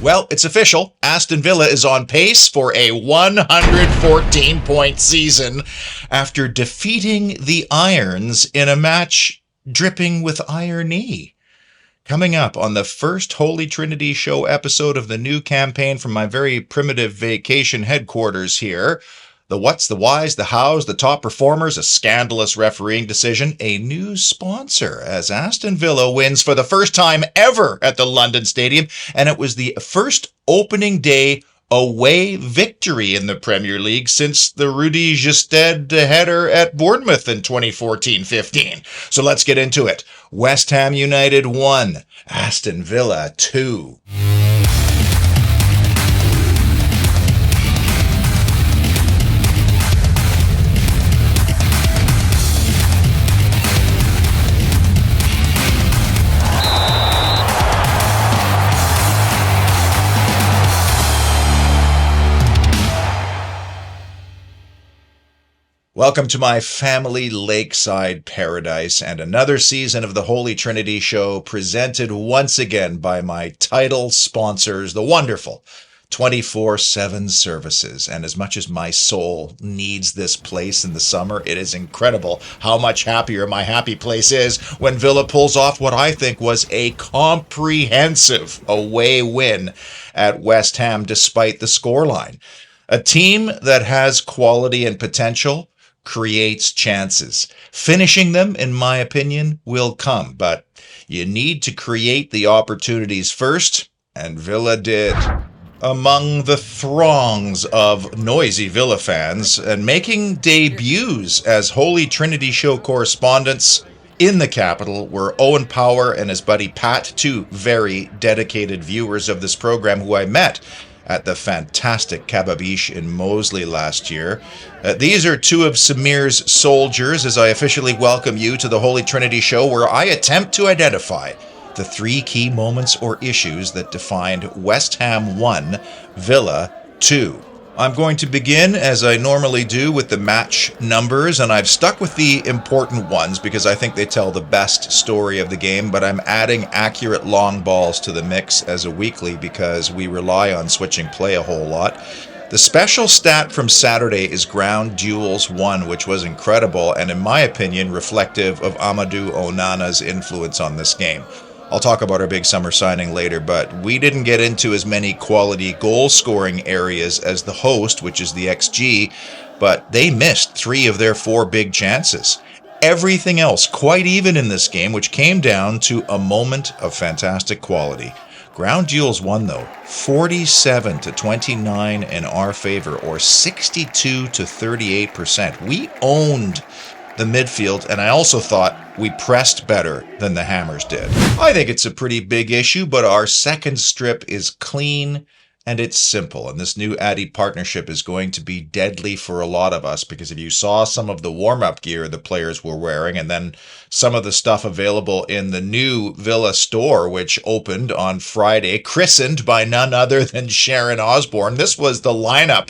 Well, it's official. Aston Villa is on pace for a 114-point season after defeating the Irons in a match dripping with irony. Coming up on the first Holy Trinity show episode of the new campaign from my very primitive vacation headquarters here. The what's, the whys, the hows, the top performers, a scandalous refereeing decision, a new sponsor as Aston Villa wins for the first time ever at the London Stadium, and it was the first opening day away victory in the Premier League since the Rudy Gestede header at Bournemouth in 2014-15. So let's get into it. West Ham United 1, Aston Villa 2. Welcome to my family lakeside paradise and another season of the Holy Trinity Show presented once again by my title sponsors, the wonderful 24/7 services. And as much as my soul needs this place in the summer, it is incredible how much happier my happy place is when Villa pulls off what I think was a comprehensive away win at West Ham despite the scoreline. A team that has quality and potential creates chances. Finishing them, in my opinion, will come, but you need to create the opportunities first, and Villa did. Among the throngs of noisy Villa fans and making debuts as Holy Trinity Show correspondents in the capital were Owen Power and his buddy Pat, two very dedicated viewers of this program who I met at the fantastic Kababish in Moseley last year. These are two of Samir's soldiers as I officially welcome you to the Holy Trinity Show, where I attempt to identify the three key moments or issues that defined West Ham 1, Villa 2. I'm going to begin, as I normally do, with the match numbers, and I've stuck with the important ones because I think they tell the best story of the game, but I'm adding accurate long balls to the mix as a weekly because we rely on switching play a whole lot. The special stat from Saturday is ground duels 1, which was incredible and, in my opinion, reflective of Amadou Onana's influence on this game. I'll talk about our big summer signing later, but we didn't get into as many quality goal-scoring areas as the host, which is the XG, but they missed 3 of their 4 big chances. Everything else quite even in this game, which came down to a moment of fantastic quality. Ground duels 1, though, 47-29 in our favor, or 62-38%. We owned the midfield, and I also thought we pressed better than the Hammers did. I think it's a pretty big issue, but our second strip is clean and it's simple. And this new Addy partnership is going to be deadly for a lot of us, because if you saw some of the warm-up gear the players were wearing, and then some of the stuff available in the new Villa store, which opened on Friday, christened by none other than Sharon Osbourne, this was the lineup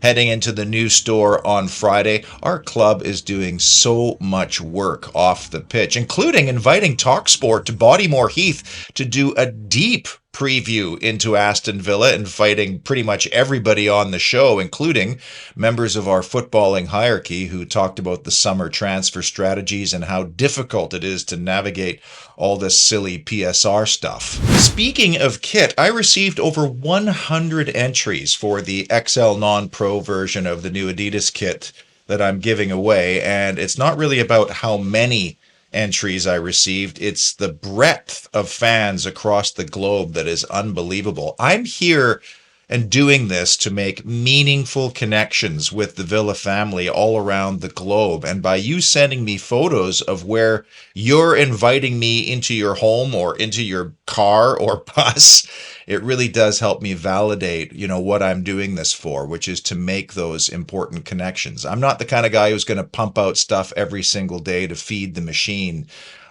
heading into the new store on Friday. Our club is doing so much work off the pitch, including inviting TalkSport to Bodymore Heath to do a deep preview into Aston Villa, inviting pretty much everybody on the show, including members of our footballing hierarchy who talked about the summer transfer strategies and how difficult it is to navigate all this silly PSR stuff. Speaking of kit, I received over 100 entries for the XL non-pro version of the new Adidas kit that I'm giving away, and it's not really about how many entries I received, it's the breadth of fans across the globe that is unbelievable. I'm here and doing this to make meaningful connections with the Villa family all around the globe. And by you sending me photos of where you're inviting me into your home or into your car or bus, it really does help me validate, what I'm doing this for, which is to make those important connections. I'm not the kind of guy who's going to pump out stuff every single day to feed the machine.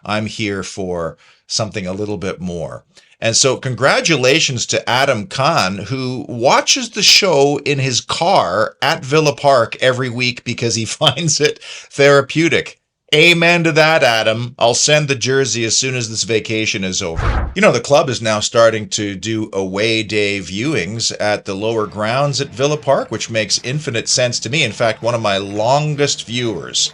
I'm here for something a little bit more. And so congratulations to Adam Khan, who watches the show in his car at Villa Park every week because he finds it therapeutic. Amen to that, Adam. I'll send the jersey as soon as this vacation is over. You know, the club is now starting to do away day viewings at the lower grounds at Villa Park, which makes infinite sense to me. In fact, one of my longest viewers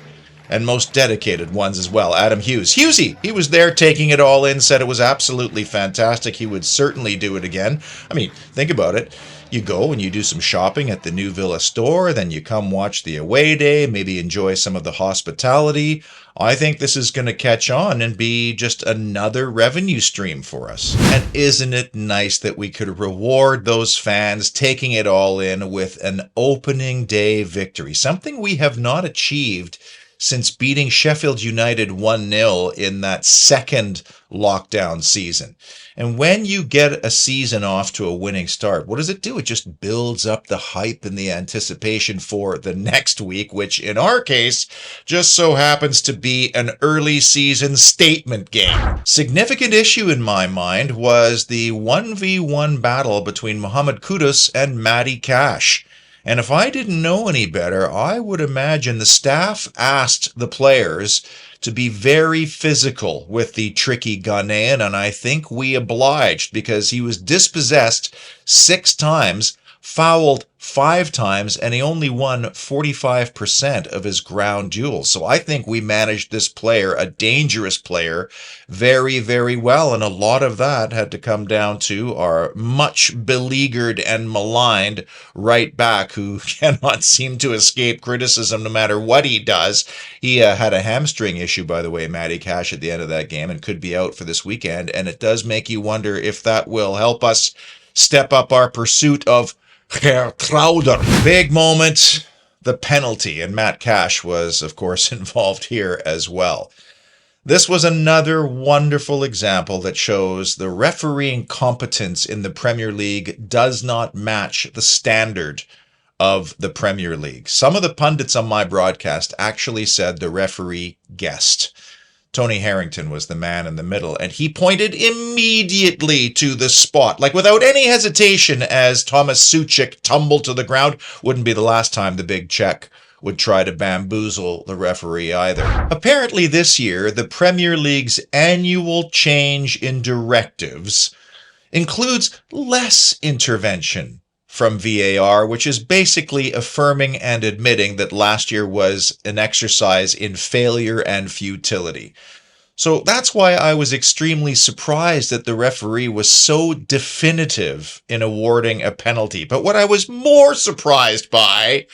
and most dedicated ones as well, Adam Hughes. Hughesy, he was there taking it all in, said it was absolutely fantastic. He would certainly do it again. I mean, think about it. You go and you do some shopping at the new Villa store, then you come watch the away day, maybe enjoy some of the hospitality. I think this is going to catch on and be just another revenue stream for us. And isn't it nice that we could reward those fans taking it all in with an opening day victory, something we have not achieved since beating Sheffield United 1-0 in that second lockdown season. And when you get a season off to a winning start, what does it do? It just builds up the hype and the anticipation for the next week, which in our case just so happens to be an early season statement game. Significant issue in my mind was the 1v1 battle between Mohamed Kudus and Matty Cash. And if I didn't know any better, I would imagine the staff asked the players to be very physical with the tricky Ghanaian, and I think we obliged because he was dispossessed 6 times, fouled 5 times, and he only won 45% of his ground duels. So I think we managed this player, a dangerous player, very, very well. And a lot of that had to come down to our much beleaguered and maligned right back who cannot seem to escape criticism no matter what he does. He had a hamstring issue, by the way, Matty Cash, at the end of that game and could be out for this weekend. And it does make you wonder if that will help us step up our pursuit of Herr Trauder. Big moment, the penalty, and Matt Cash was, of course, involved here as well. This was another wonderful example that shows the refereeing competence in the Premier League does not match the standard of the Premier League. Some of the pundits on my broadcast actually said the referee guessed. Tony Harrington was the man in the middle, and he pointed immediately to the spot, like without any hesitation, as Thomas Suchik tumbled to the ground. Wouldn't be the last time the big Czech would try to bamboozle the referee either. Apparently this year, the Premier League's annual change in directives includes less intervention from VAR, which is basically affirming and admitting that last year was an exercise in failure and futility. So that's why I was extremely surprised that the referee was so definitive in awarding a penalty. But what I was more surprised by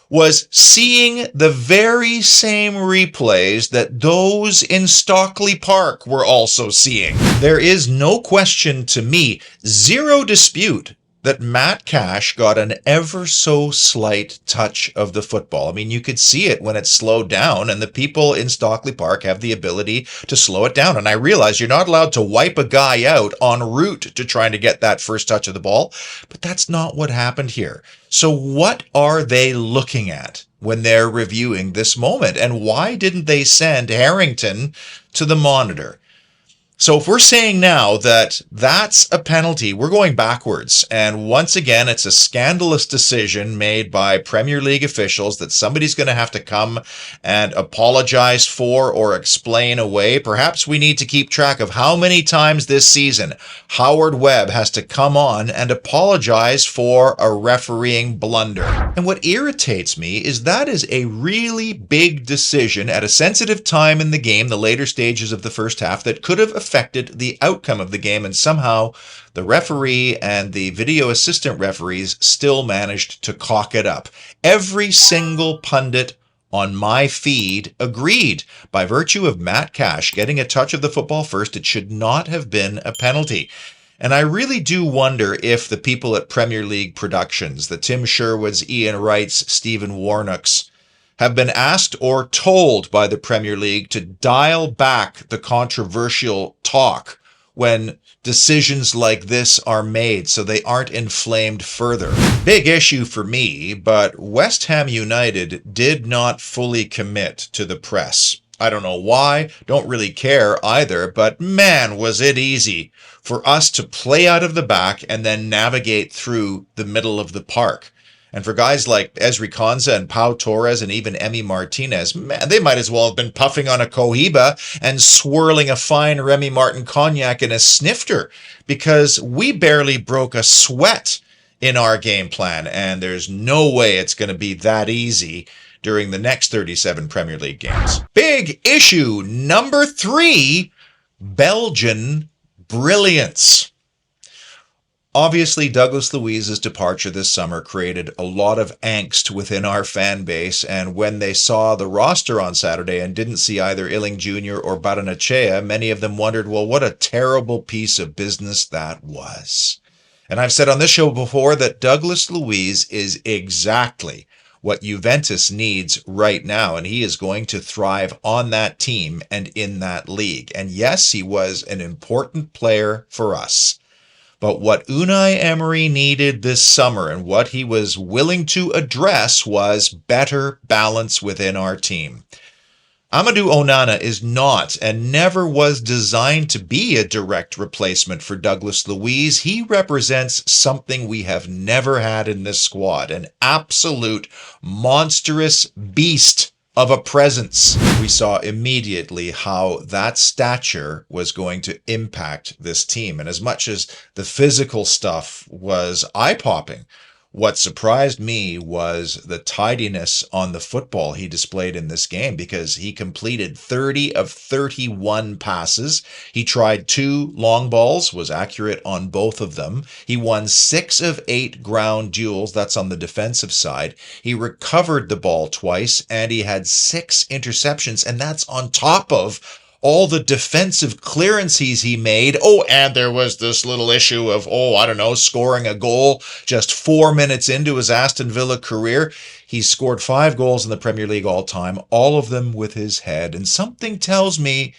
was seeing the very same replays that those in Stockley Park were also seeing. There is no question to me, zero dispute, that Matt Cash got an ever so slight touch of the football. I mean, you could see it when it slowed down, and the people in Stockley Park have the ability to slow it down. And I realize you're not allowed to wipe a guy out en route to trying to get that first touch of the ball, but that's not what happened here. So what are they looking at when they're reviewing this moment? And why didn't they send Harrington to the monitor? So if we're saying now that that's a penalty, we're going backwards. And once again, it's a scandalous decision made by Premier League officials that somebody's going to have to come and apologize for or explain away. Perhaps we need to keep track of how many times this season Howard Webb has to come on and apologize for a refereeing blunder. And what irritates me is that is a really big decision at a sensitive time in the game, the later stages of the first half, that could have affected the outcome of the game, and somehow the referee and the video assistant referees still managed to cock it up. Every single pundit on my feed agreed. By virtue of Matt Cash getting a touch of the football first, it should not have been a penalty. And I really do wonder if the people at Premier League Productions, the Tim Sherwoods, Ian Wrights, Stephen Warnocks, have been asked or told by the Premier League to dial back the controversial talk when decisions like this are made so they aren't inflamed further. Big issue for me, but West Ham United did not fully commit to the press. I don't know why, don't really care either, but man, was it easy for us to play out of the back and then navigate through the middle of the park. And for guys like Ezri Konsa and Pau Torres and even Emi Martinez, man, they might as well have been puffing on a Cohiba and swirling a fine Remy Martin cognac in a snifter, because we barely broke a sweat in our game plan, and there's no way it's going to be that easy during the next 37 Premier League games. Big issue number 3, Belgian brilliance. Obviously, Douglas Luiz's departure this summer created a lot of angst within our fan base, and when they saw the roster on Saturday and didn't see either Illing Jr. or Barrenechea, many of them wondered, well, what a terrible piece of business that was. And I've said on this show before that Douglas Luiz is exactly what Juventus needs right now, and he is going to thrive on that team and in that league. And yes, he was an important player for us. But what Unai Emery needed this summer and what he was willing to address was better balance within our team. Amadou Onana is not and never was designed to be a direct replacement for Douglas Luiz. He represents something we have never had in this squad, an absolute monstrous beast of a presence. We saw immediately how that stature was going to impact this team. And as much as the physical stuff was eye-popping, what surprised me was the tidiness on the football he displayed in this game, because he completed 30 of 31 passes. He tried 2 long balls, was accurate on both of them. He won 6 of 8 ground duels. That's on the defensive side. He recovered the ball twice, and he had 6 interceptions, and that's on top of all the defensive clearances he made. Oh, and there was this little issue of, scoring a goal just 4 minutes into his Aston Villa career. He's scored 5 goals in the Premier League all time, all of them with his head, and something tells me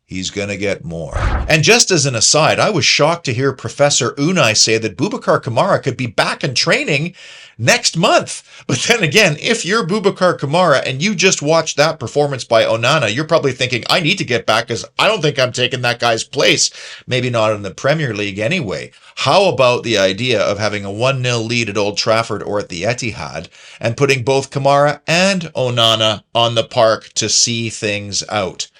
he's going to get more. And just as an aside, I was shocked to hear Professor Unai say that Boubacar Kamara could be back in training next month. But then again, if you're Boubacar Kamara and you just watched that performance by Onana, you're probably thinking, I need to get back because I don't think I'm taking that guy's place. Maybe not in the Premier League anyway. How about the idea of having a 1-0 lead at Old Trafford or at the Etihad and putting both Kamara and Onana on the park to see things out?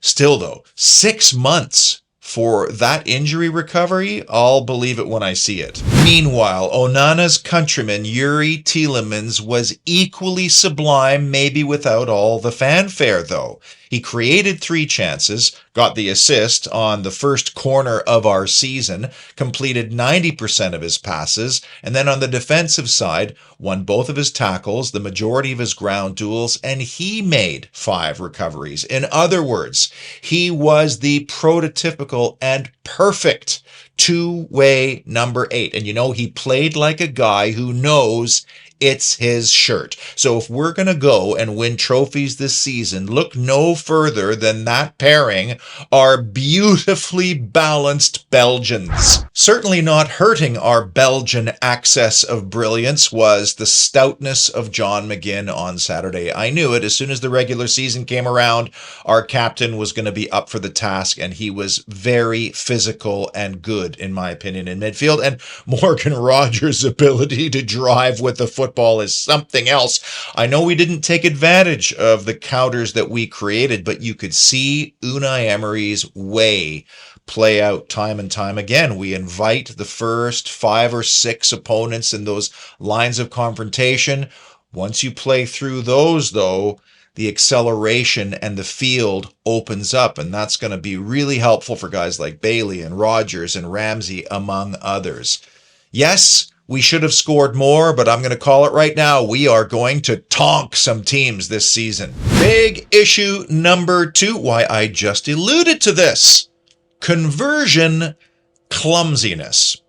Still, though, 6 months for that injury recovery, I'll believe it when I see it. Meanwhile, Onana's countryman Yuri Tielemans was equally sublime, maybe without all the fanfare, though. He created 3 chances, got the assist on the first corner of our season, completed 90% of his passes, and then on the defensive side, won both of his tackles, the majority of his ground duels, and he made 5 recoveries. In other words, he was the prototypical and perfect two-way number 8. And he played like a guy who knows it's his shirt. So if we're going to go and win trophies this season, look no further than that pairing, our beautifully balanced Belgians. Certainly not hurting our Belgian access of brilliance was the stoutness of John McGinn on Saturday. I knew it. As soon as the regular season came around, our captain was going to be up for the task, and he was very physical and good, in my opinion, in midfield. And Morgan Rogers' ability to drive with the football is something else. I know we didn't take advantage of the counters that we created, but you could see Unai Emery's way play out time and time again. We invite the first 5 or 6 opponents in those lines of confrontation. Once you play through those, though, the acceleration and the field opens up, and that's going to be really helpful for guys like Bailey and Rogers and Ramsey, among others. Yes, we should have scored more, but I'm going to call it right now. We are going to tonk some teams this season. Big issue number 2. Why, I just alluded to this. Conversion clumsiness.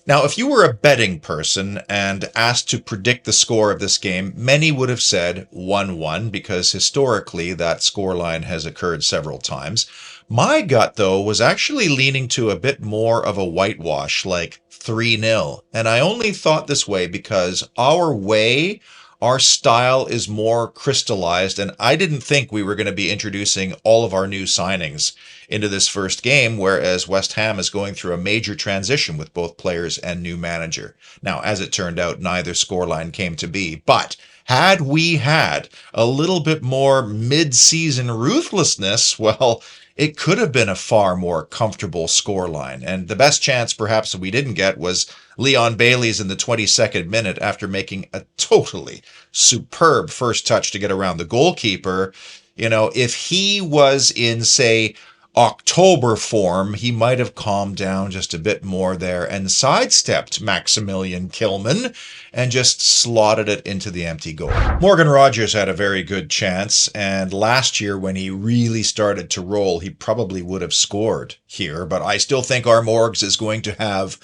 Now, if you were a betting person and asked to predict the score of this game, many would have said 1-1, because historically that scoreline has occurred several times. My gut, though, was actually leaning to a bit more of a whitewash, like 3-0. And I only thought this way because our way Our style is more crystallized, and I didn't think we were going to be introducing all of our new signings into this first game, whereas West Ham is going through a major transition with both players and new manager. Now, as it turned out, neither scoreline came to be, but had we had a little bit more mid-season ruthlessness, well, it could have been a far more comfortable scoreline. And the best chance perhaps that we didn't get was Leon Bailey's in the 22nd minute after making a totally superb first touch to get around the goalkeeper. You know, if he was in, say, October form, he might have calmed down just a bit more there and sidestepped Maximilian Kilman and just slotted it into the empty goal. Morgan Rogers had a very good chance, and last year when he really started to roll, he probably would have scored here, but I still think our Morgs is going to have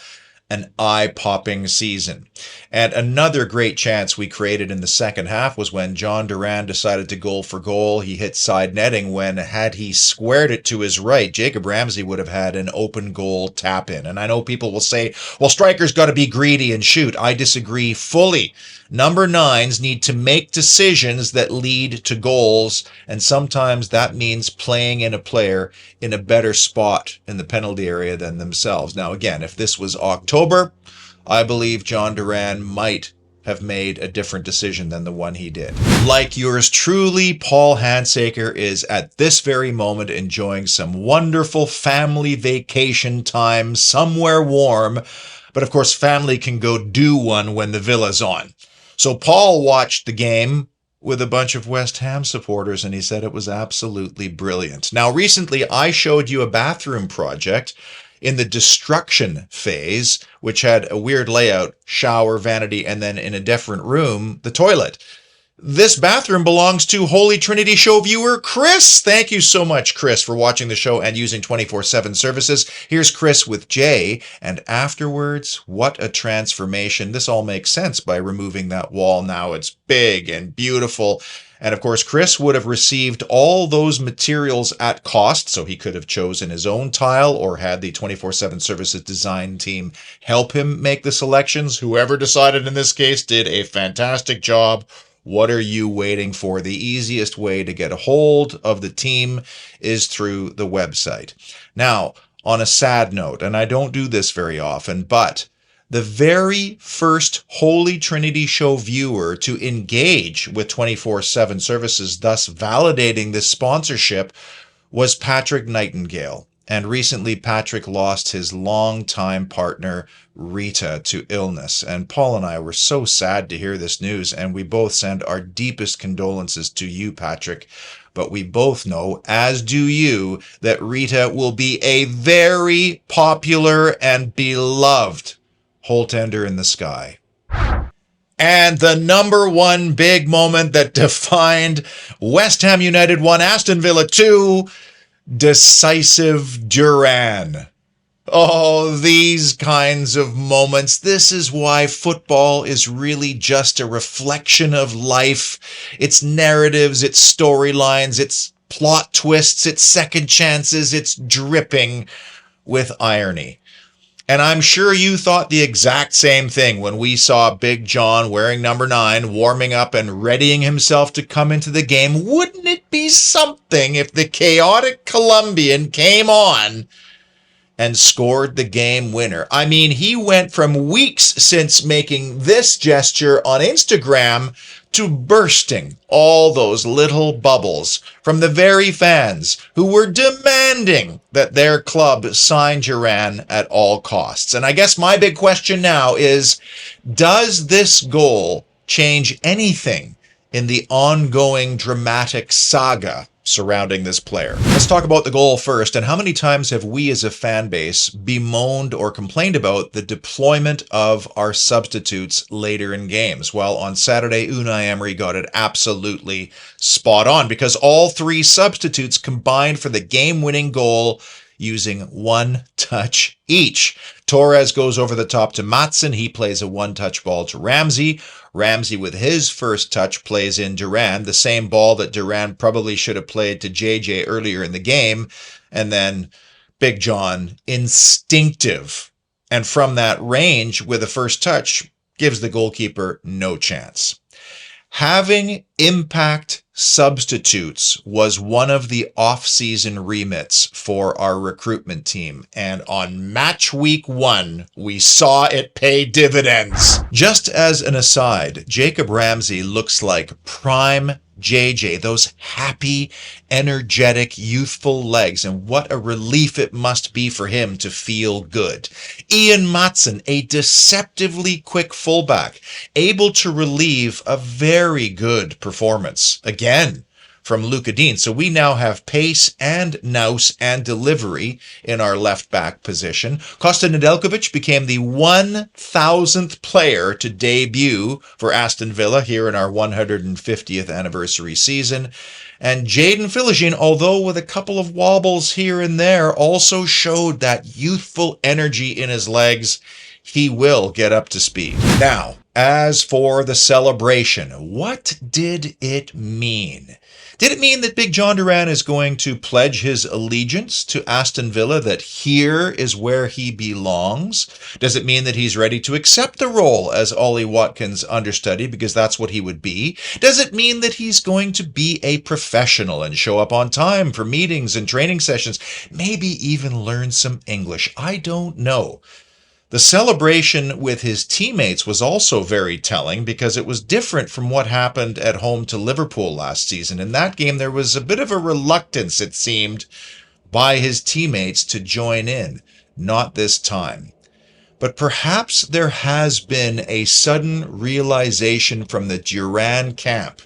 an eye-popping season. And another great chance we created in the second half was when John Duran decided to goal for goal. He hit side netting when, had he squared it to his right, Jacob Ramsey would have had an open goal tap-in. And I know people will say, well, strikers got to be greedy and shoot. I disagree fully. Number nines need to make decisions that lead to goals, and sometimes that means playing in a player in a better spot in the penalty area than themselves. Now, again, if this was October, I believe John Duran might have made a different decision than the one he did. Like yours truly, Paul Handsaker is at this very moment enjoying some wonderful family vacation time somewhere warm, but of course family can go do one when the Villa's on. So Paul watched the game with a bunch of West Ham supporters, and he said it was absolutely brilliant. Now, recently I showed you a bathroom project in the destruction phase, which had a weird layout, shower, vanity, and then in a different room, the toilet. This bathroom belongs to Holy Trinity show viewer Chris. Thank you so much, Chris, for watching the show and using 24/7 services. Here's Chris with Jay, and afterwards, what a transformation. This all makes sense by removing that wall. Now it's big and beautiful. And of course, Chris would have received all those materials at cost, so he could have chosen his own tile or had the 24/7 services design team help him make the selections. Whoever decided in this case did a fantastic job. What are you waiting for? The easiest way to get a hold of the team is through the website. Now, on a sad note, and I don't do this very often, but the very first Holy Trinity show viewer to engage with 24/7 services, thus validating this sponsorship, was Patrick Nightingale. And recently, Patrick lost his longtime partner, Rita, to illness. And Paul and I were so sad to hear this news, and we both send our deepest condolences to you, Patrick. But we both know, as do you, that Rita will be a very popular and beloved Holtender in the sky. And the number one big moment that defined West Ham United 1, Aston Villa 2, decisive Duran. Oh, these kinds of moments. This is why football is really just a reflection of life. Its narratives, its storylines, its plot twists, its second chances. It's dripping with irony. And I'm sure you thought the exact same thing when we saw Big John wearing number 9, warming up and readying himself to come into the game. Wouldn't it be something if the chaotic Colombian came on and scored the game winner? I mean, he went from weeks since making this gesture on Instagram to bursting all those little bubbles from the very fans who were demanding that their club sign Duran at all costs. And I guess my big question now is, does this goal change anything in the ongoing dramatic saga surrounding this player? Let's talk about the goal first. And how many times have we as a fan base bemoaned or complained about the deployment of our substitutes later in games? Well, on Saturday, Unai Emery got it absolutely spot on, because all three substitutes combined for the game-winning goal using one touch each. Torres goes over the top to Matson. He plays a one-touch ball to Ramsey. Ramsey, with his first touch, plays in Duran, the same ball that Duran probably should have played to JJ earlier in the game. And then Big John, instinctive, and from that range with a first touch, gives the goalkeeper no chance. Having impact substitutes was one of the off-season remits for our recruitment team, and on match week 1, we saw it pay dividends. Just as an aside, Jacob Ramsey looks like prime JJ, those happy, energetic, youthful legs, and what a relief it must be for him to feel good. Ian Matson, a deceptively quick fullback, able to relieve a very good performance, again, from Luka Dean. So we now have pace and nous and delivery in our left back position. Kosta Nedeljkovic became the 1,000th player to debut for Aston Villa here in our 150th anniversary season. And Jadon Philogene, although with a couple of wobbles here and there, also showed that youthful energy in his legs. He will get up to speed. Now, as for the celebration, what did it mean? Did it mean that Big John Duran is going to pledge his allegiance to Aston Villa, that here is where he belongs? Does it mean that he's ready to accept the role as Ollie Watkins' understudy, because that's what he would be? Does it mean that he's going to be a professional and show up on time for meetings and training sessions, maybe even learn some English? I don't know. The celebration with his teammates was also very telling, because it was different from what happened at home to Liverpool last season. In that game, there was a bit of a reluctance, it seemed, by his teammates to join in. Not this time. But perhaps there has been a sudden realization from the Duran camp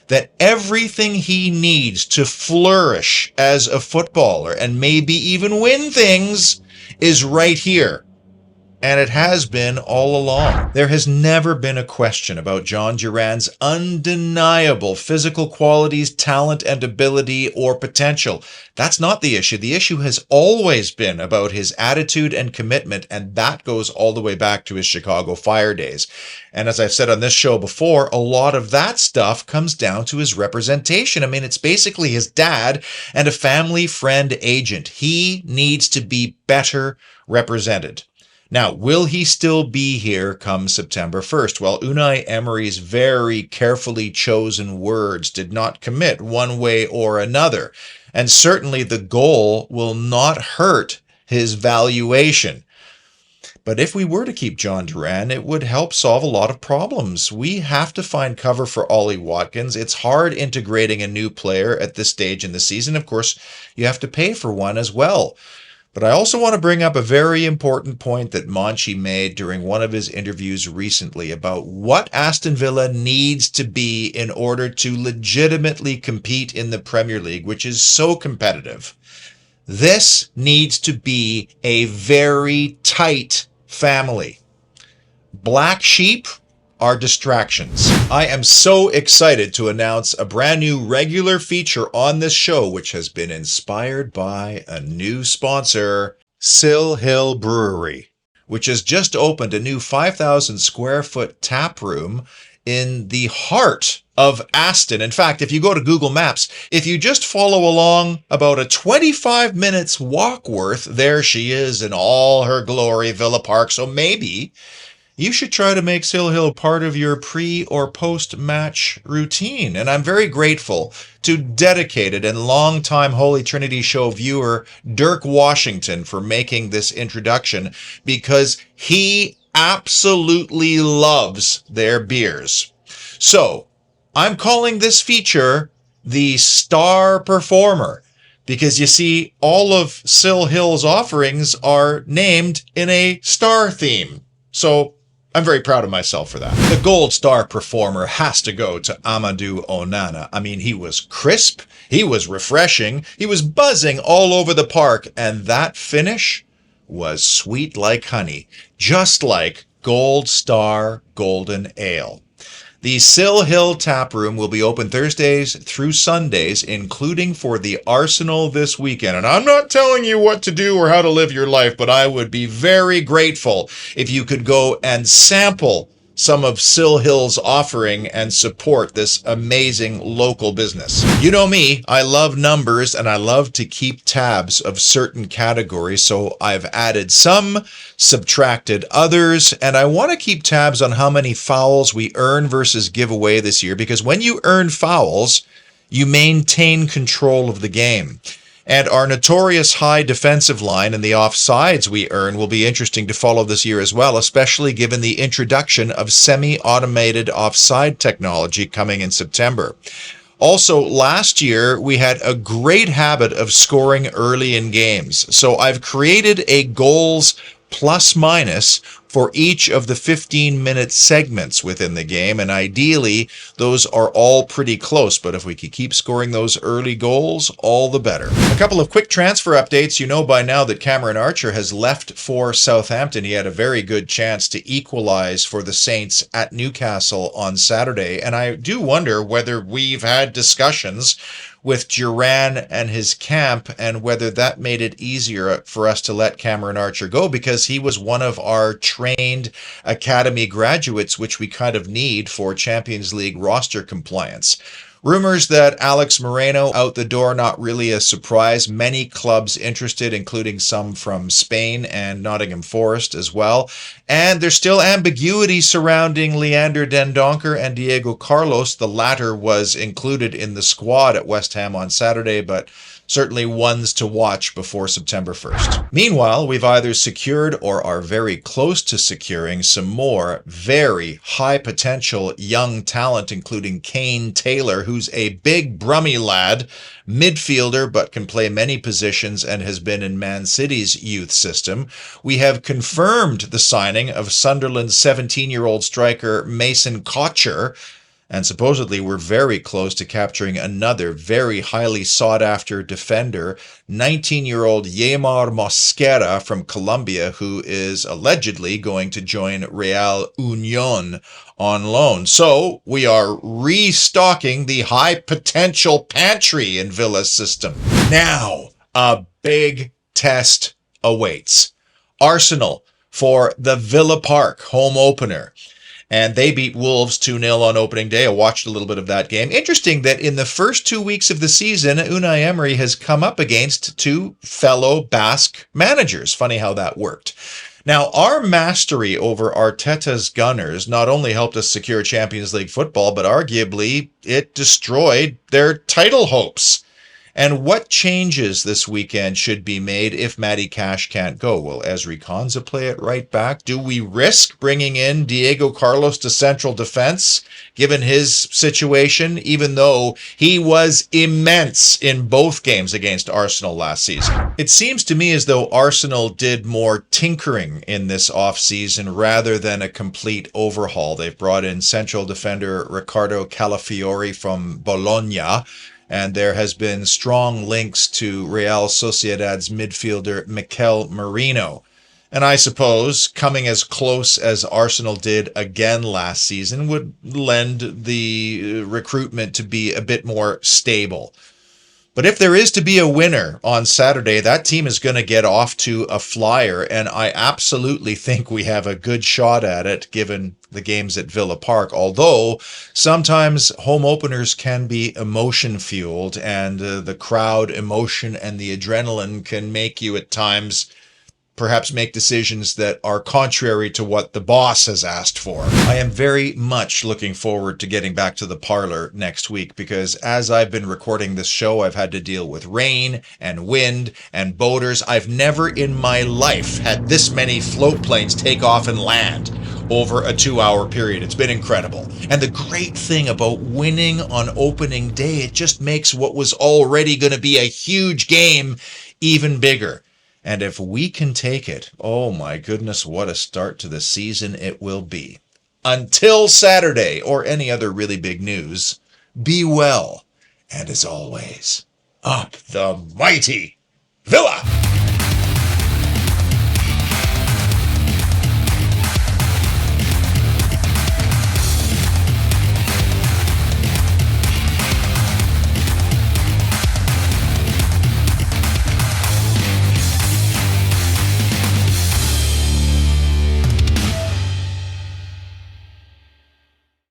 that everything he needs to flourish as a footballer and maybe even win things is right here. And it has been all along. There has never been a question about John Duran's undeniable physical qualities, talent and ability, or potential. That's not the issue. The issue has always been about his attitude and commitment, and that goes all the way back to his Chicago Fire days. And as I've said on this show before, a lot of that stuff comes down to his representation. I mean, it's basically his dad and a family friend agent. He needs to be better represented. Now, will he still be here come September 1st? Well, Unai Emery's very carefully chosen words did not commit one way or another. And certainly the goal will not hurt his valuation. But if we were to keep John Duran, it would help solve a lot of problems. We have to find cover for Ollie Watkins. It's hard integrating a new player at this stage in the season. Of course, you have to pay for one as well. But I also want to bring up a very important point that Monchi made during one of his interviews recently about what Aston Villa needs to be in order to legitimately compete in the Premier League, which is so competitive. This needs to be a very tight family. Black sheep are distractions. I am so excited to announce a brand new regular feature on this show, which has been inspired by a new sponsor, Sill Hill Brewery, which has just opened a new 5,000 square foot tap room in the heart of Aston. In fact, if you go to Google Maps, if you just follow along about a 25 minutes walk worth, there she is in all her glory, Villa Park. So maybe you should try to make Sill Hill part of your pre- or post-match routine. And I'm very grateful to dedicated and longtime Holy Trinity Show viewer Dirk Washington for making this introduction, because he absolutely loves their beers. So, I'm calling this feature the Star Performer, because you see, all of Sill Hill's offerings are named in a star theme. So, I'm very proud of myself for that. The Gold Star Performer has to go to Amadou Onana. I mean, he was crisp, he was refreshing, he was buzzing all over the park, and that finish was sweet like honey, just like Gold Star Golden Ale. The Sill Hill Tap Room will be open Thursdays through Sundays, including for the Arsenal this weekend. And I'm not telling you what to do or how to live your life, but I would be very grateful if you could go and sample some of Sill Hill's offering and support this amazing local business. You know me, I love numbers and I love to keep tabs of certain categories, so I've added some, subtracted others, and I want to keep tabs on how many fouls we earn versus give away this year, because when you earn fouls, you maintain control of the game. And our notorious high defensive line and the offsides we earn will be interesting to follow this year as well, especially given the introduction of semi-automated offside technology coming in September. Also, last year, we had a great habit of scoring early in games. So I've created a goals plus minus for each of the 15-minute segments within the game, and ideally those are all pretty close, but if we could keep scoring those early goals, all the better. A couple of quick transfer updates. You know by now that Cameron Archer has left for Southampton. He had a very good chance to equalize for the Saints at Newcastle on Saturday, and I do wonder whether we've had discussions with Duran and his camp and whether that made it easier for us to let Cameron Archer go, because he was one of our trained academy graduates, which we kind of need for Champions League roster compliance. Rumors that Alex Moreno out the door, not really a surprise. Many clubs interested, including some from Spain and Nottingham Forest as well. And there's still ambiguity surrounding Leander Dendoncker and Diego Carlos. The latter was included in the squad at West Ham on Saturday, but certainly ones to watch before September 1st. Meanwhile, we've either secured or are very close to securing some more very high potential young talent, including Kane Taylor, who's a big Brummy lad, midfielder, but can play many positions and has been in Man City's youth system. We have confirmed the signing of Sunderland's 17-year-old striker Mason Kocher, and supposedly we're very close to capturing another very highly sought-after defender, 19-year-old Yeimar Mosquera from Colombia, who is allegedly going to join Real Union on loan. So we are restocking the high-potential pantry in Villa's system. Now, a big test awaits. Arsenal for the Villa Park home opener. And they beat Wolves 2-0 on opening day. I watched a little bit of that game. Interesting that in the first 2 weeks of the season, Unai Emery has come up against two fellow Basque managers. Funny how that worked. Now, our mastery over Arteta's Gunners not only helped us secure Champions League football, but arguably it destroyed their title hopes. And what changes this weekend should be made if Matty Cash can't go? Will Ezri Konsa play it right back? Do we risk bringing in Diego Carlos to central defense, given his situation, even though he was immense in both games against Arsenal last season? It seems to me as though Arsenal did more tinkering in this offseason rather than a complete overhaul. They've brought in central defender Riccardo Calafiori from Bologna, and there has been strong links to Real Sociedad's midfielder Mikel Merino. And I suppose coming as close as Arsenal did again last season would lend the recruitment to be a bit more stable. But if there is to be a winner on Saturday, that team is going to get off to a flyer, and I absolutely think we have a good shot at it given the games at Villa Park, although sometimes home openers can be emotion-fueled, and the crowd emotion and the adrenaline can make you at times perhaps make decisions that are contrary to what the boss has asked for. I am very much looking forward to getting back to the parlor next week, because as I've been recording this show, I've had to deal with rain and wind and boaters. I've never in my life had this many float planes take off and land over a 2-hour period. It's been incredible. And the great thing about winning on opening day, it just makes what was already going to be a huge game even bigger. And if we can take it, oh my goodness, what a start to the season it will be. Until Saturday, or any other really big news, be well. And as always, up the mighty Villa!